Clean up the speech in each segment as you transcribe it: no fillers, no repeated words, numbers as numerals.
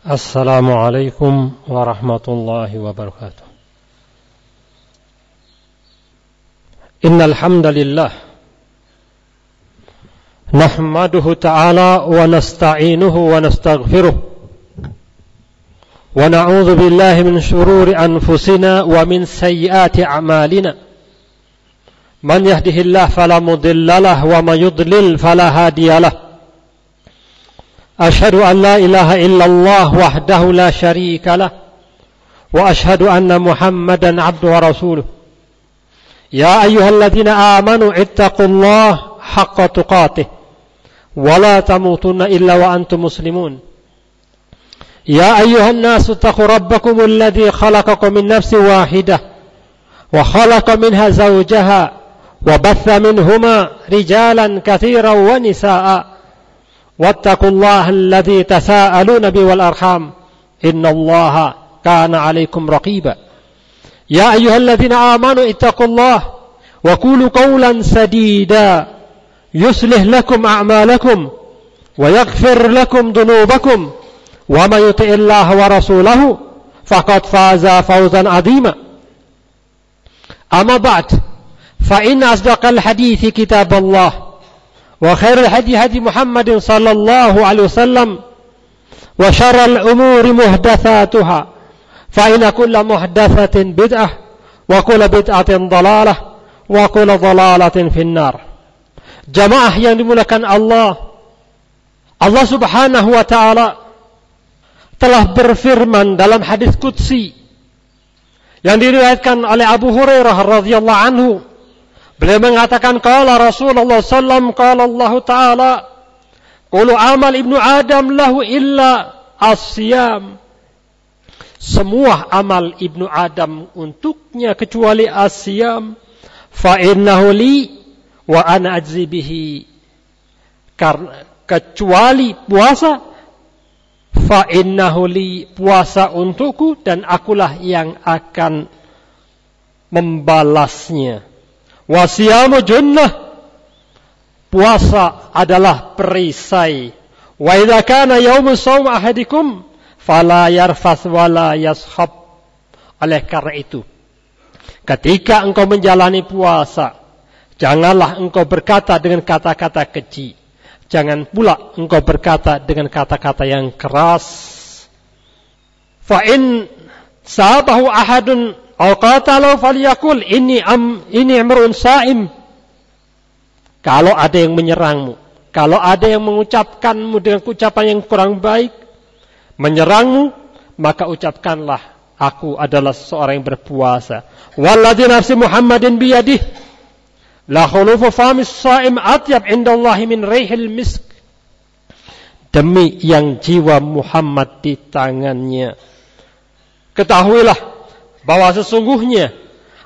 Assalamualaikum warahmatullahi wabarakatuh. Innal hamdalillah nahmaduhu ta'ala wa nasta'inuhu wa nastaghfiruh wa na'udzu billahi min shururi anfusina wa min sayyiati a'malina. Man yahdihillahu fala mudilla lahu wa man yudlil fala hadiya lahu. أشهد أن لا إله إلا الله وحده لا شريك له وأشهد أن محمدا عبده ورسوله يا أيها الذين آمنوا اتقوا الله حق تقاته ولا تموتن إلا وأنتم مسلمون يا أيها الناس اتقوا ربكم الذي خلقكم من نفس واحدة وخلق منها زوجها وبث منهما رجالا كثيرا ونساء واتقوا الله الذي تساءلون به والأرحام إن الله كان عليكم رقيبا يا أيها الذين آمنوا اتقوا الله وقولوا قولا سديدا يصلح لكم أعمالكم ويغفر لكم ذنوبكم ومن يطع الله ورسوله فقد فاز فوزا عظيما أما بعد فإن أصدق الحديث كتاب الله وخير الهدي هدي محمد صلى الله عليه وسلم وشر الأمور محدثاتها فإن كل محدثة بدعة وكل بدعة ضلالة وكل ضلالة في النار. Jamaah yang dimuliakan Allah Subhanahu wa ta'ala telah berfirman dalam hadis qudsi yang diriwayatkan oleh Abu Hurairah radhiyallahu anhu. Beliau mengatakan qala Rasulullah sallam qala Allah taala kullu amal ibnu Adam lahu illa as-siyam. Semua amal ibnu Adam untuknya kecuali as-siyam. Fa innahu li wa ana ajzi bihi. Karena kecuali puasa, fa innahu li, puasa untukku dan akulah yang akan membalasnya. Wasiyamu junnah, puasa adalah perisai. Wa idza kana yaumu shaum ahadikum fala yarfas wala yashab. Oleh karena itu, ketika engkau menjalani puasa, janganlah engkau berkata dengan kata-kata keji, jangan pula engkau berkata dengan kata-kata yang keras. Fa in sabahu ahadun aw qatalu falyakul inni imrun sha'im. Kalau ada yang menyerangmu, kalau ada yang mengucapkanmu dengan ucapan yang kurang baik, menyerangmu, maka ucapkanlah aku adalah seorang yang berpuasa. Walladzi nafsi Muhammadin biyadihi la khulufu famis sha'im atyab indallahi min rihil misk. Demi yang jiwa Muhammad di tangannya, ketahuilah bahwa sesungguhnya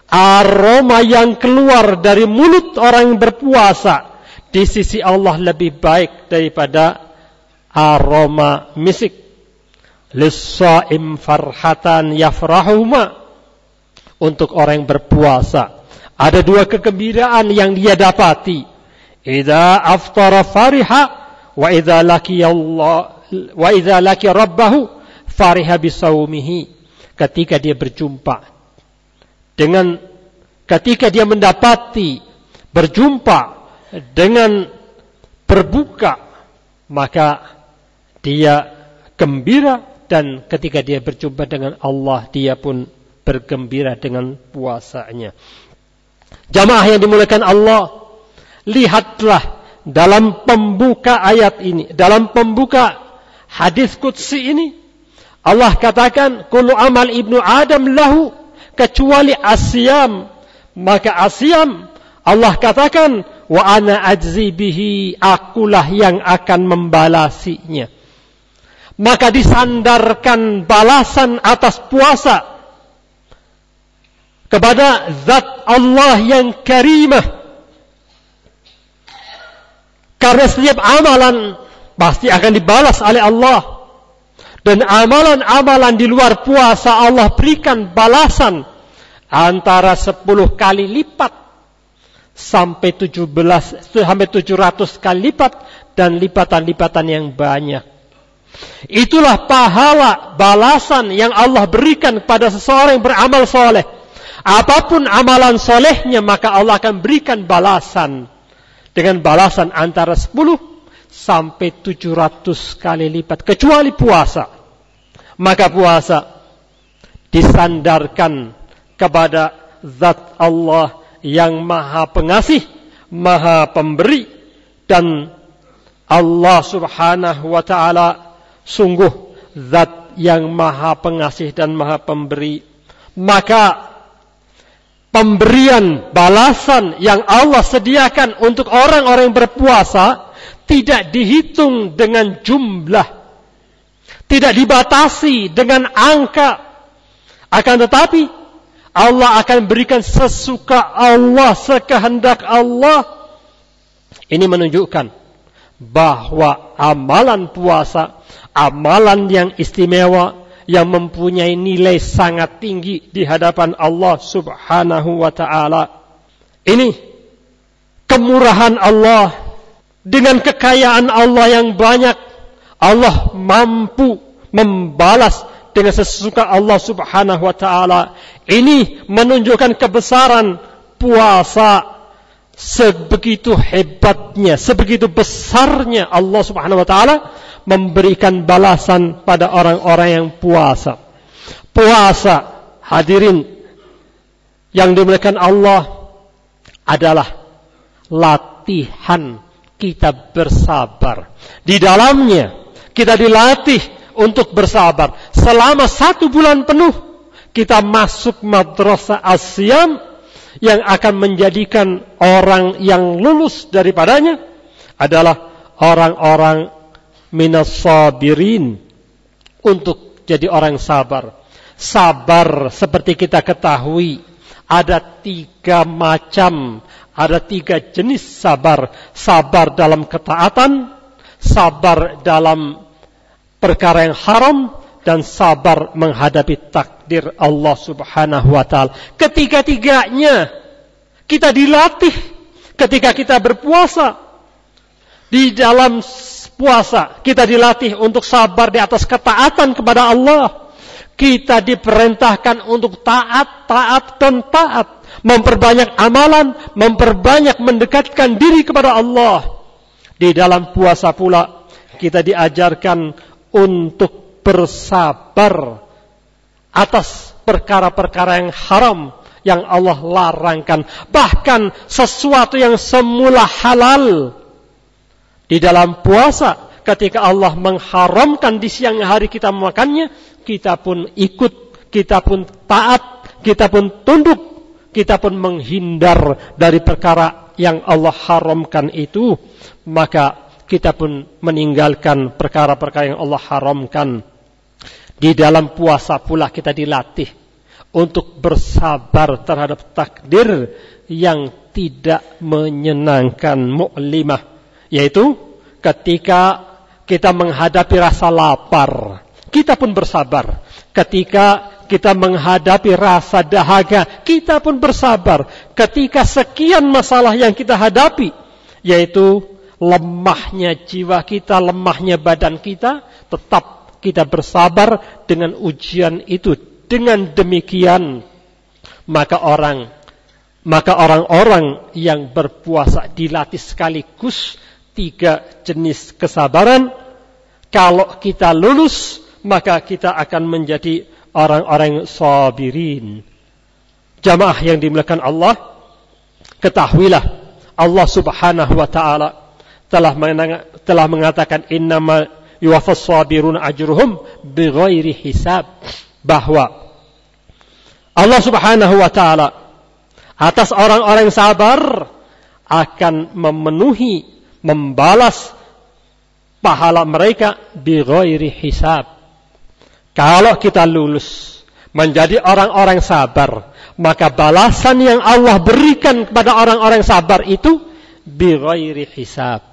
aroma yang keluar dari mulut orang yang berpuasa di sisi Allah lebih baik daripada aroma misik. Lis-shaim farhatan yafrahuma. Untuk orang yang berpuasa ada dua kegembiraan yang dia dapati. Idza aftara fariha wa idza laqiya rabbahu fariha bisaumihi. Ketika dia mendapati berjumpa dengan berbuka, maka dia gembira, dan ketika dia berjumpa dengan Allah, dia pun bergembira dengan puasanya. Jamaah yang dimuliakan Allah, lihatlah dalam pembuka ayat ini, dalam pembuka hadis qudsi ini, Allah katakan kullu amal ibnu Adam lahu, kecuali asyam. Maka asyam Allah katakan wa ana ajzi bihi, akulah yang akan membalasinya. Maka disandarkan balasan atas puasa kepada zat Allah yang karimah. Karena setiap amalan pasti akan dibalas oleh Allah. Dan amalan-amalan di luar puasa Allah berikan balasan antara 10 kali lipat sampai 700 kali lipat dan lipatan-lipatan yang banyak. Itulah pahala balasan yang Allah berikan kepada seseorang yang beramal soleh. Apapun amalan solehnya, maka Allah akan berikan balasan. Dengan balasan antara 10 sampai 700 kali lipat. Kecuali puasa. Maka puasa disandarkan kepada zat Allah yang maha pengasih, maha pemberi. Dan Allah subhanahu wa ta'ala sungguh zat yang maha pengasih dan maha pemberi. Maka pemberian balasan yang Allah sediakan untuk orang-orang yang berpuasa tidak dihitung dengan jumlah, tidak dibatasi dengan angka. Akan tetapi Allah akan berikan sesuka Allah, sekehendak Allah. Ini menunjukkan bahwa amalan puasa, amalan yang istimewa, yang mempunyai nilai sangat tinggi di hadapan Allah subhanahu wa ta'ala. Ini kemurahan Allah, dengan kekayaan Allah yang banyak, Allah mampu membalas dengan sesuka Allah subhanahu wa ta'ala. Ini menunjukkan kebesaran puasa. Sebegitu hebatnya, sebegitu besarnya Allah subhanahu wa ta'ala memberikan balasan pada orang-orang yang puasa. Puasa, hadirin yang dimuliakan Allah, adalah latihan kita bersabar. Di dalamnya kita dilatih untuk bersabar. Selama 1 bulan penuh kita masuk madrasah as-siyam, yang akan menjadikan orang yang lulus daripadanya adalah orang-orang minas sabirin, untuk jadi orang sabar. Sabar seperti kita ketahui ada 3 macam, ada 3 jenis sabar. Sabar dalam ketaatan, sabar dalam perkara yang haram, dan sabar menghadapi takdir Allah subhanahu wa ta'ala. Ketiga-tiganya kita dilatih ketika kita berpuasa. Di dalam puasa kita dilatih untuk sabar di atas ketaatan kepada Allah. Kita diperintahkan untuk taat dan taat. Memperbanyak amalan, memperbanyak mendekatkan diri kepada Allah. Di dalam puasa pula kita diajarkan untuk bersabar atas perkara-perkara yang haram yang Allah larangkan. Bahkan sesuatu yang semula halal di dalam puasa, ketika Allah mengharamkan di siang hari kita memakannya, kita pun ikut, kita pun taat, kita pun tunduk, kita pun menghindar dari perkara yang Allah haramkan itu. Maka kita pun meninggalkan perkara-perkara yang Allah haramkan. Di dalam puasa pula kita dilatih untuk bersabar terhadap takdir yang tidak menyenangkan, mu'limah. Yaitu ketika kita menghadapi rasa lapar, kita pun bersabar. Ketika kita menghadapi rasa dahaga, kita pun bersabar. Ketika sekian masalah yang kita hadapi, yaitu lemahnya jiwa kita, lemahnya badan kita, tetap kita bersabar dengan ujian itu. Dengan demikian, maka orang-orang yang berpuasa dilatih sekaligus 3 jenis kesabaran. Kalau kita lulus, maka kita akan menjadi orang-orang sabirin. Jamaah yang dimuliakan Allah, ketahuilah Allah subhanahu wa ta'ala telah mengatakan innama yuwaffas sabiruna ajruhum bighairi hisab, bahwa Allah subhanahu wa ta'ala atas orang-orang sabar akan memenuhi, membalas pahala mereka bighairi hisab. Kalau kita lulus menjadi orang-orang sabar, maka balasan yang Allah berikan kepada orang-orang sabar itu bighairi hisab.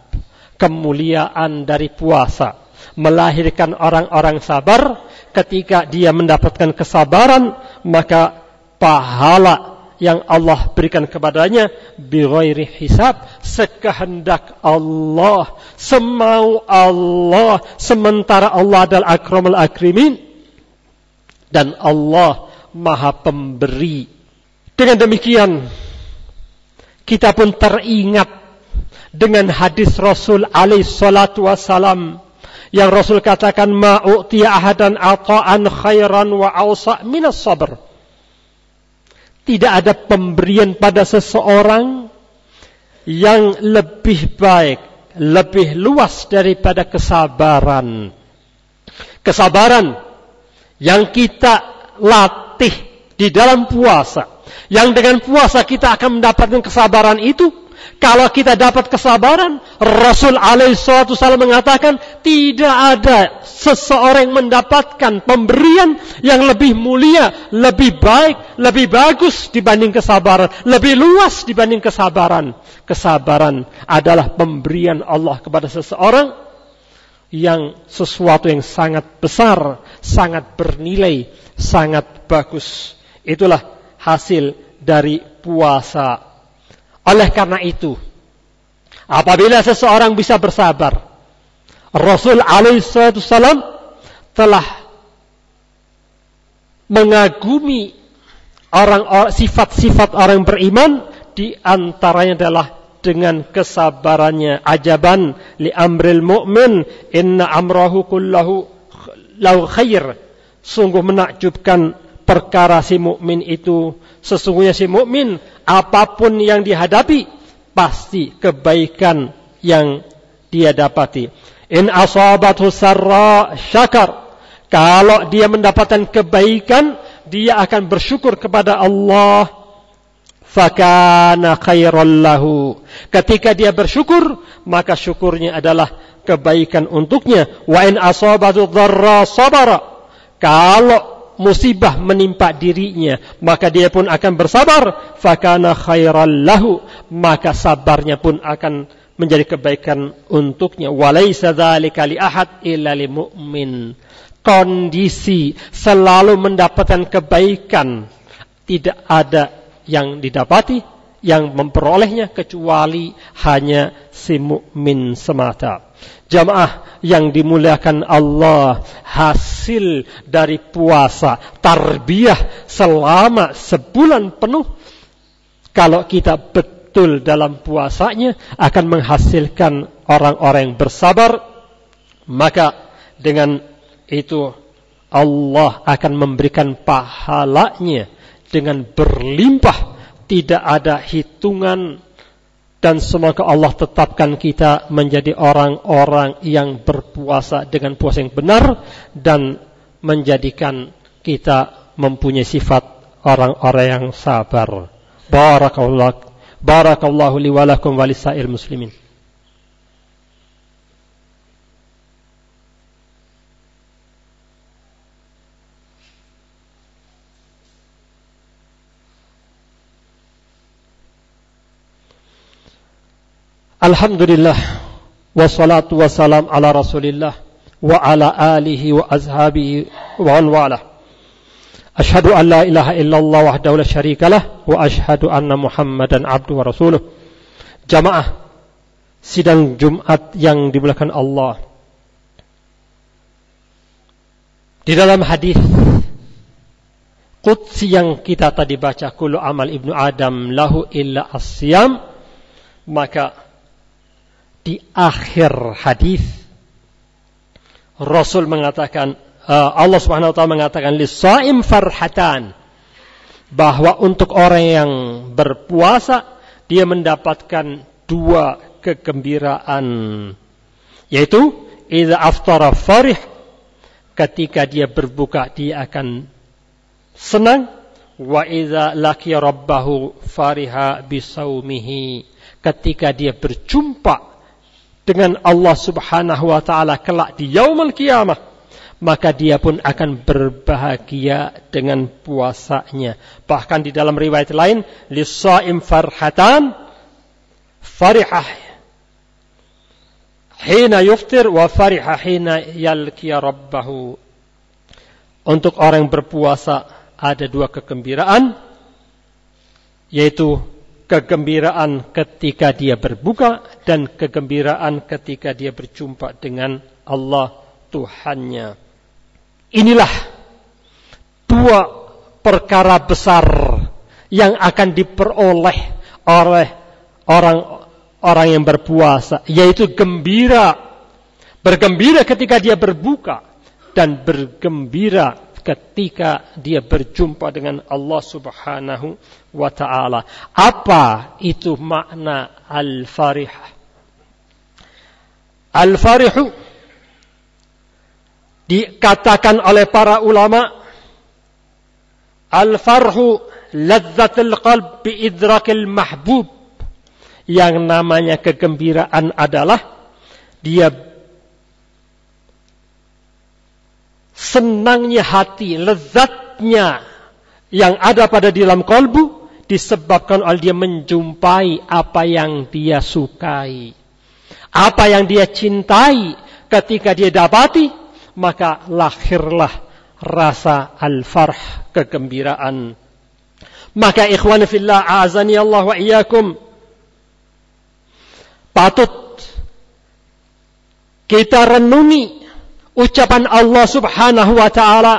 Kemuliaan dari puasa melahirkan orang-orang sabar. Ketika dia mendapatkan kesabaran, maka pahala yang Allah berikan kepadanya bighairi hisab, sekehendak Allah, semau Allah, sementara Allah adalah akramul akrimin dan Allah Maha Pemberi. Dengan demikian kita pun teringat dengan hadis Rasul alaihi salatu wassalam yang Rasul katakan ma'u'tiya ahadan ata'an khairan wa awsa' minas sabr. Tidak ada pemberian pada seseorang yang lebih baik, lebih luas daripada kesabaran. Kesabaran yang kita latih di dalam puasa. Yang dengan puasa kita akan mendapatkan kesabaran itu. Kalau kita dapat kesabaran, Rasul alaihissalam mengatakan tidak ada seseorang yang mendapatkan pemberian yang lebih mulia, lebih baik, lebih bagus dibanding kesabaran, lebih luas dibanding kesabaran. Kesabaran adalah pemberian Allah kepada seseorang yang sesuatu yang sangat besar, sangat bernilai, sangat bagus. Itulah hasil dari puasa. Oleh karena itu, apabila seseorang bisa bersabar, Rasul alaihissalam telah mengagumi sifat-sifat orang beriman, di antaranya adalah dengan kesabarannya. Ajaban li amril mu'min, inna amrahu kullahu lahu khair. Sungguh menakjubkan perkara si mukmin itu. Sesungguhnya si mukmin apapun yang dihadapi pasti kebaikan yang dia dapati. In asabathu sarra syakar. Kalau dia mendapatkan kebaikan, dia akan bersyukur kepada Allah. Fakana khairan lahu. Ketika dia bersyukur, maka syukurnya adalah kebaikan untuknya. Wa in asabathu dharra sabara. Kalau musibah menimpa dirinya, maka dia pun akan bersabar. Fakana khairan lahu, maka sabarnya pun akan menjadi kebaikan untuknya. Walaysa dzalika li ahad illa lil mu'min. Kondisi selalu mendapatkan kebaikan tidak ada yang didapati, yang memperolehnya kecuali hanya si mukmin semata. Jamaah yang dimuliakan Allah, hasil dari puasa tarbiyah selama sebulan penuh, kalau kita betul dalam puasanya, akan menghasilkan orang-orang yang bersabar. Maka dengan itu Allah akan memberikan pahalanya dengan berlimpah, tidak ada hitungan. Dan semoga Allah tetapkan kita menjadi orang-orang yang berpuasa dengan puasa yang benar, dan menjadikan kita mempunyai sifat orang-orang yang sabar. Barakallahu li wa lakum wa lisa'il muslimin. Alhamdulillah, wassalatu wassalam ala rasulillah wa ala alihi wa azhabihi wa anwalah. Ashhadu an la ilaha illallah wahdahu la syarikalah wa ashhadu anna muhammadan abduhu wa rasuluh. Jamaah sidang Jumat yang dimuliakan Allah, di dalam hadis qudsi yang kita tadi baca, kullu amal ibnu adam lahu illa as-siyam, maka di akhir hadis Rasul mengatakan, Allah Subhanahu wa taala mengatakan lis-shaim farhatan, bahwa untuk orang yang berpuasa dia mendapatkan dua kegembiraan, yaitu idza aftara farih, ketika dia berbuka dia akan senang, wa idza laqiya rabbahu fariha bisaumihi, ketika dia berjumpa dengan Allah Subhanahu wa taala kelak di yaumul qiyamah, maka dia pun akan berbahagia dengan puasanya. Bahkan di dalam riwayat lain, lis-shaim farhatan, farihah hina yuftir wa farihah hina yalqi rabbahu. Untuk orang yang berpuasa ada dua kegembiraan. yaitu kegembiraan ketika dia berbuka dan kegembiraan ketika dia berjumpa dengan Allah Tuhannya. Inilah dua perkara besar yang akan diperoleh oleh orang yang berpuasa, yaitu bergembira ketika dia berbuka dan bergembira ketika dia berjumpa dengan Allah Subhanahu wa ta'ala. Apa itu makna al-farihah? Al-farihu dikatakan oleh para ulama, al-farhu ladzatul qalb bi idrakil mahbub. Yang namanya kegembiraan adalah dia senangnya hati, lezatnya yang ada pada dalam kalbu disebabkan oleh dia menjumpai apa yang dia sukai, apa yang dia cintai. Ketika dia dapati, maka lahirlah rasa al-farh, kegembiraan. Maka ikhwan fillah, a'azani Allah wa iyyakum, patut kita renungi ucapan Allah Subhanahu wa ta'ala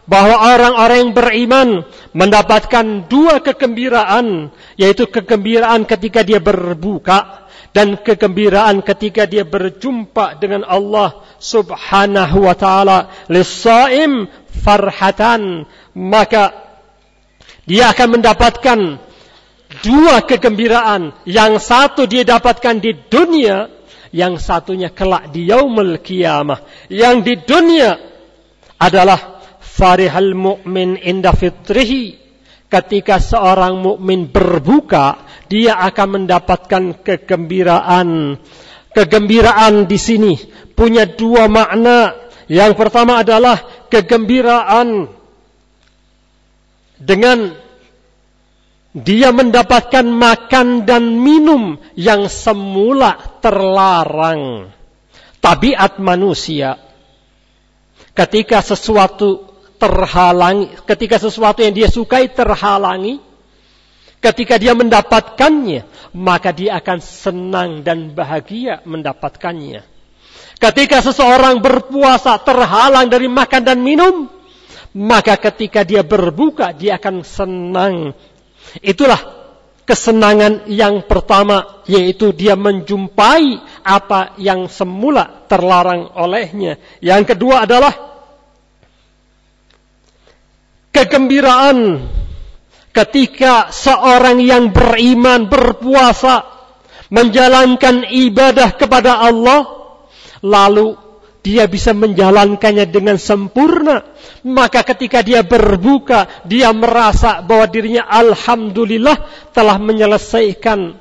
bahwa orang-orang yang beriman mendapatkan dua kegembiraan, yaitu kegembiraan ketika dia berbuka dan kegembiraan ketika dia berjumpa dengan Allah Subhanahu wa ta'ala. Lis-shaim farhatan, maka dia akan mendapatkan dua kegembiraan. Yang satu dia dapatkan di dunia, yang satunya kelak di yaumul qiyamah. Yang di dunia adalah farihal mu'min inda fitrihi. Ketika seorang mukmin berbuka, dia akan mendapatkan kegembiraan. Kegembiraan di sini punya dua makna. Yang pertama adalah kegembiraan dengan dia mendapatkan makan dan minum yang semula terlarang. Tabiat manusia, ketika sesuatu terhalangi, ketika sesuatu yang dia sukai terhalangi, ketika dia mendapatkannya, maka dia akan senang dan bahagia mendapatkannya. Ketika seseorang berpuasa terhalang dari makan dan minum, maka ketika dia berbuka, dia akan senang. Itulah kesenangan yang pertama, yaitu dia menjumpai apa yang semula terlarang olehnya. Yang kedua adalah kegembiraan ketika seorang yang beriman berpuasa, menjalankan ibadah kepada Allah, lalu dia bisa menjalankannya dengan sempurna. Maka ketika dia berbuka, dia merasa bahwa dirinya alhamdulillah telah menyelesaikan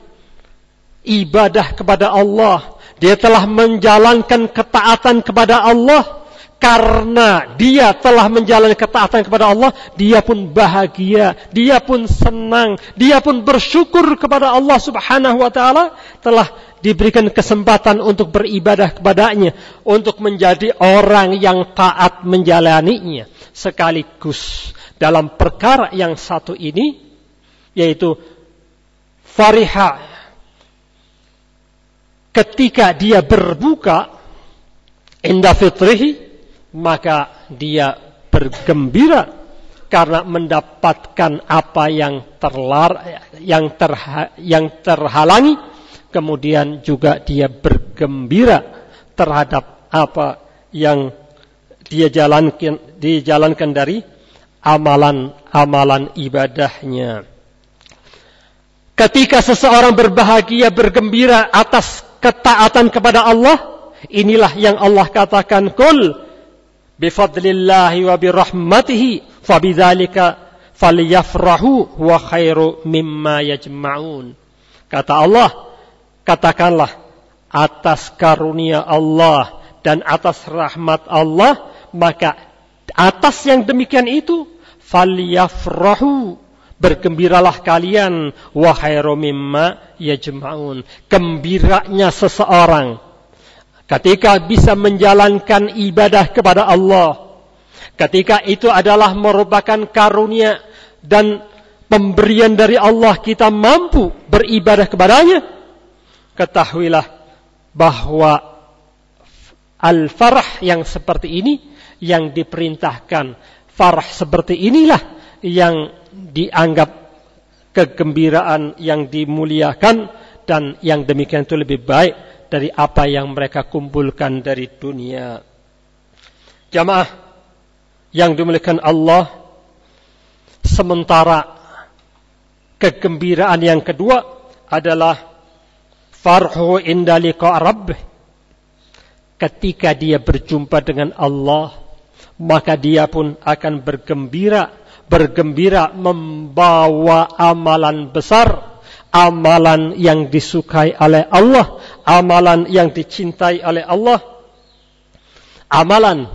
ibadah kepada Allah. Dia telah menjalankan ketaatan kepada Allah. Karena dia telah menjalankan ketaatan kepada Allah, dia pun bahagia, dia pun senang, dia pun bersyukur kepada Allah Subhanahu wa ta'ala telah diberikan kesempatan untuk beribadah kepadanya, untuk menjadi orang yang taat menjalaninya. Sekaligus dalam perkara yang satu ini, yaitu farihah ketika dia berbuka inda fitrihi, maka dia bergembira karena mendapatkan apa yang terhalangi. Kemudian juga dia bergembira terhadap apa yang dia dijalankan dari amalan-amalan ibadahnya. Ketika seseorang berbahagia, bergembira atas ketaatan kepada Allah, inilah yang Allah katakan, qul bifadlillahi wa birahmatihi fabidzalika falyafrahu wa khairu mimma yajma'un. Kata Allah, katakanlah, atas karunia Allah dan atas rahmat Allah, maka atas yang demikian itu falyafrahu, bergembiralah kalian, wa khairu mimma yajma'un. Gembiranya seseorang ketika bisa menjalankan ibadah kepada Allah, ketika itu adalah merupakan karunia dan pemberian dari Allah kita mampu beribadah kepadanya, ketahuilah bahwa al-farah yang seperti ini yang diperintahkan, farah seperti inilah yang dianggap kegembiraan yang dimuliakan, dan yang demikian itu lebih baik dari apa yang mereka kumpulkan dari dunia. Jamaah yang dimuliakan Allah, sementara kegembiraan yang kedua adalah farhu inda liqa' rabbih. Ketika dia berjumpa dengan Allah, maka dia pun akan bergembira membawa amalan besar, amalan yang disukai oleh Allah, amalan yang dicintai oleh Allah, amalan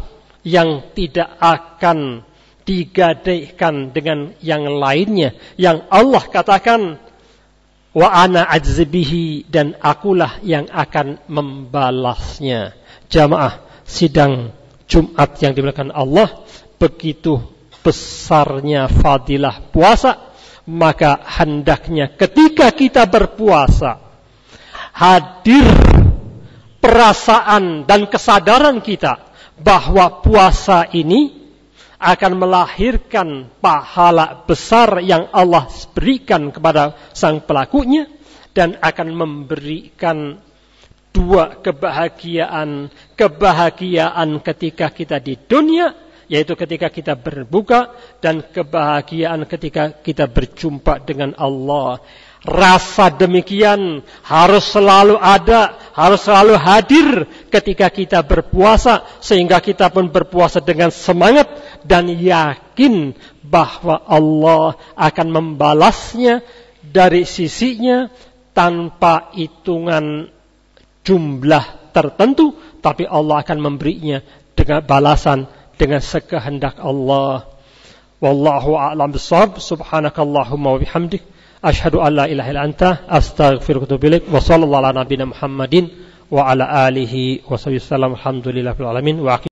yang tidak akan digadaikan dengan yang lainnya, yang Allah katakan wa ana ajzibihi, dan akulah yang akan membalasnya. Jamaah sidang Jumat yang dimuliakan Allah, begitu besarnya fadilah puasa, maka hendaknya ketika kita berpuasa hadir perasaan dan kesadaran kita bahwa puasa ini akan melahirkan pahala besar yang Allah berikan kepada sang pelakunya, dan akan memberikan dua kebahagiaan ketika kita di dunia, yaitu ketika kita berbuka, dan kebahagiaan ketika kita berjumpa dengan Allah. Rasa demikian harus selalu ada, harus selalu hadir ketika kita berpuasa, sehingga kita pun berpuasa dengan semangat dan yakin bahwa Allah akan membalasnya dari sisinya tanpa hitungan jumlah tertentu, tapi Allah akan memberinya dengan balasan dengan sekehendak Allah. Wallahu a'lam bishawab. Subhanakallahumma wa bihamdik, asyhadu an la ilaha illa anta, astaghfiruka wa atubu ilaik. Wa sallallahu ala nabiyyina Muhammadin wa ala alihi wa sahbihi wasallam. Alhamdulillahil alamin. Wa